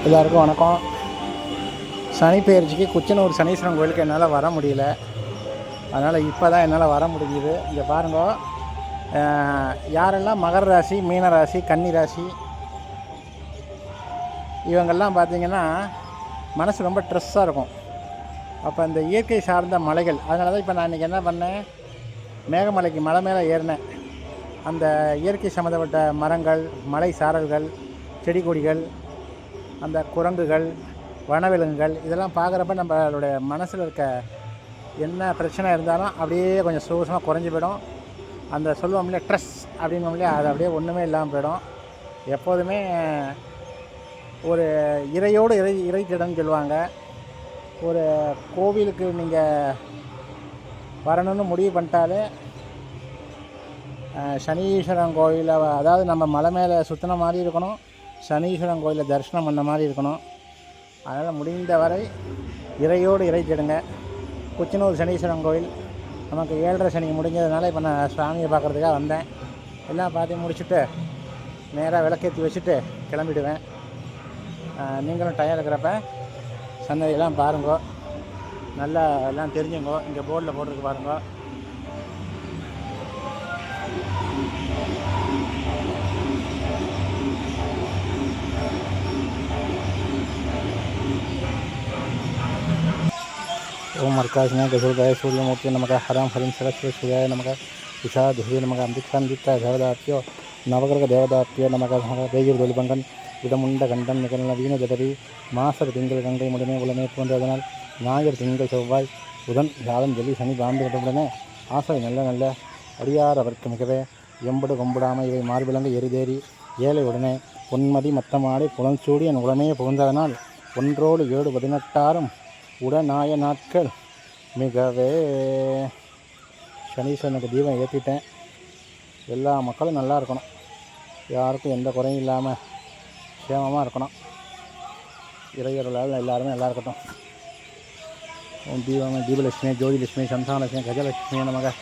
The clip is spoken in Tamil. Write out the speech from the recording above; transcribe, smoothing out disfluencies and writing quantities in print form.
எல்லாருக்கும் வணக்கம். சனி பெயர்ச்சிக்கு குச்சனூர் சனீஸ்வரன் கோயிலுக்கு என்னால் வர முடியல. அதனால் இப்போ தான் என்னால் வர முடியுது. இங்கே பாருங்க, யாரெல்லாம் மகர ராசி, மீன ராசி, கன்னி ராசி இவங்கெல்லாம் பார்த்திங்கன்னா மனசு ரொம்ப ஸ்ட்ரெஸ்ஸாக இருக்கும். அப்போ இந்த இயற்கை சார்ந்த மலைகள், அதனால தான் இப்போ நான் இன்றைக்கி என்ன பண்ணேன், மேகமலைக்கு மலை மேலே ஏறினேன். அந்த இயற்கை சம்மந்தப்பட்ட மரங்கள், மலை சாரல்கள், செடி கொடிகள், அந்த குரங்குகள், வனவிலங்குகள் இதெல்லாம் பார்க்குறப்ப நம்மளுடைய மனசில் இருக்க என்ன பிரச்சனை இருந்தாலும் அப்படியே கொஞ்சம் சூசமாக குறைஞ்சி போயிடும். அந்த சொல்லுவோம் இல்லையா ஸ்ட்ரெஸ் அப்படின்னும் இல்லையா, அது அப்படியே ஒன்றுமே இல்லாமல் போயிடும். எப்போதுமே ஒரு இறையோடு இறைத்திடம்னு சொல்லுவாங்க. ஒரு கோவிலுக்கு நீங்கள் வரணும்னு முடிவு பண்ணிட்டாலே சனீஸ்வரன் கோயிலை, அதாவது நம்ம மலை மேலே சுற்றின மாதிரி இருக்கணும், சனீஸ்வரன் கோயிலை தரிசனம் பண்ண மாதிரி இருக்கணும். அதனால் முடிந்த வரை இறையோடு இறைத்திடுங்க. குச்சனூர் சனீஸ்வரன் கோயில் நமக்கு 7:30 சனிக்கு முடிஞ்சதுனால இப்போ நான் சுவாமியை பார்க்குறதுக்காக வந்தேன். எல்லாம் பார்த்து முடிச்சுட்டு நேராக விளக்கேற்றி வச்சுட்டு கிளம்பிடுவேன். நீங்களும் டயம் இருக்கிறப்ப சன்னதியெல்லாம் பாருங்கோ, நல்லா எல்லாம் தெரிஞ்சுங்கோ. இங்கே போர்டில் போட்டிருக்கு பாருங்கோ. ओम अर्काशनाय गजोदाय सूर्यमूर्ति नमः हरं हरिं सरस्वती सूर्याय नमः उषा ध्रुवे नमः अंबिकान्विता देवदाप्यो नवग्रह देवदाप्यो नमः வேகிர்தொலிபங்கன் இடமுண்ட கண்டம் நிகழ்ந்த வீண ஜடரி மாசர் திங்கள் கங்கை முடனே உலமே போன்றதனால் ஞாயிறு திங்கள் செவ்வாய் புதன் வியாழன் ஜெலி சனி பாம்பு கட்டவுடனே ஆசை நல்ல நல்ல அடியார் அவருக்கு மிகவே எம்படு கொம்புடாமல் இவை மார்பிலங்க எரிதேறி ஏழை உடனே பொன்மதி மத்தமாடி புலன்சூடி என் உலமே புகுந்ததனால் ஒன்றோடு 7-18 உடனாய நாட்கள் மிகவே. சனீஸ்வரனுக்கு தீபம் ஏற்றிட்டேன். எல்லா மக்களும் நல்லா இருக்கணும், யாருக்கும் எந்த குறையும் இல்லாமல் சேமமாக இருக்கணும். இறையர்களால் எல்லாருமே நல்லா இருக்கட்டும். தீபம் தீபலட்சுமி, ஜோதிலட்சுமி, சந்தானலட்சுமி, கஜலட்சுமி நமக்கு